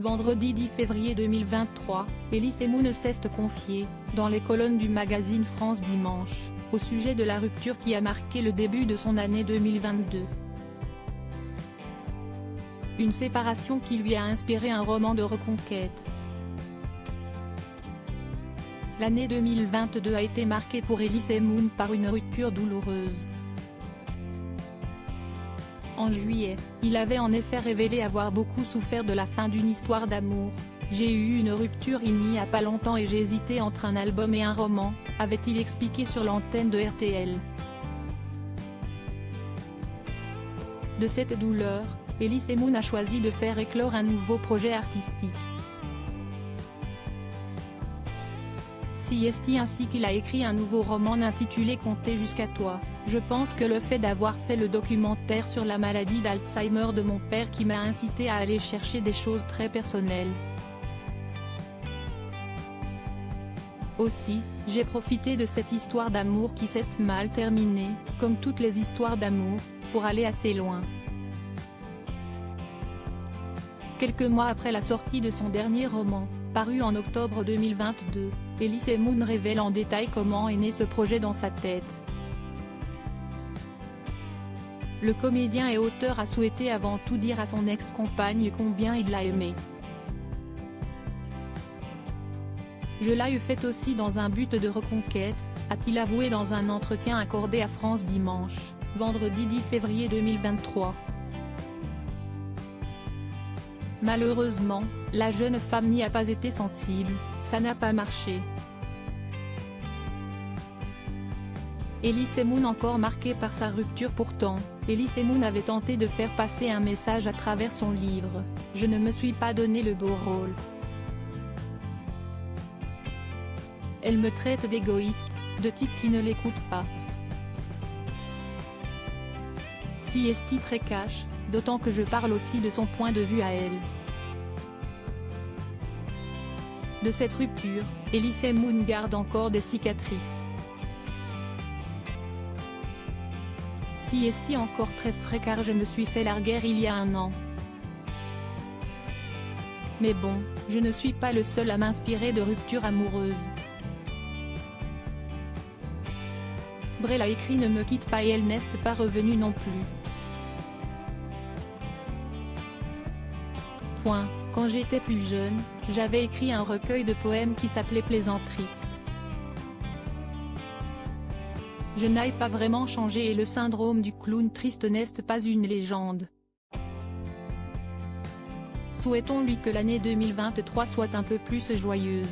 Vendredi 10 février 2023, Elise Moon s'est confiée, dans les colonnes du magazine France Dimanche, au sujet de la rupture qui a marqué le début de son année 2022. Une séparation qui lui a inspiré un roman de reconquête. L'année 2022 a été marquée pour Elise Moon par une rupture douloureuse. En juillet, il avait en effet révélé avoir beaucoup souffert de la fin d'une histoire d'amour. « J'ai eu une rupture il n'y a pas longtemps et j'ai hésité entre un album et un roman », avait-il expliqué sur l'antenne de RTL. De cette douleur, Elise Moon a choisi de faire éclore un nouveau projet artistique. Ainsi qu'il a écrit un nouveau roman intitulé Compter jusqu'à toi. Je pense que le fait d'avoir fait le documentaire sur la maladie d'Alzheimer de mon père qui m'a incité à aller chercher des choses très personnelles. Aussi, j'ai profité de cette histoire d'amour qui s'est mal terminée, comme toutes les histoires d'amour, pour aller assez loin. Quelques mois après la sortie de son dernier roman, paru en octobre 2022, Elise Moon révèle en détail comment est né ce projet dans sa tête. Le comédien et auteur a souhaité avant tout dire à son ex-compagne combien il l'a aimée. Je l'ai fait aussi dans un but de reconquête, a-t-il avoué dans un entretien accordé à France Dimanche, vendredi 10 février 2023. Malheureusement, la jeune femme n'y a pas été sensible, ça n'a pas marché. Elise Moon encore marquée par sa rupture. Pourtant, Elise Moon avait tenté de faire passer un message à travers son livre « Je ne me suis pas donné le beau rôle. Elle me traite d'égoïste, de type qui ne l'écoute pas. » Si est-ce très cash, d'autant que je parle aussi de son point de vue à elle. De cette rupture, Elise Moon garde encore des cicatrices. Si est encore très frais car je me suis fait larguer il y a un an. Mais bon, je ne suis pas le seul à m'inspirer de ruptures amoureuses. Brel a écrit Ne me quitte pas et elle n'est pas revenue non plus. Quand j'étais plus jeune, j'avais écrit un recueil de poèmes qui s'appelait Plaisantriste. Je n'ai pas vraiment changé et le syndrome du clown triste n'est pas une légende. Souhaitons-lui que l'année 2023 soit un peu plus joyeuse.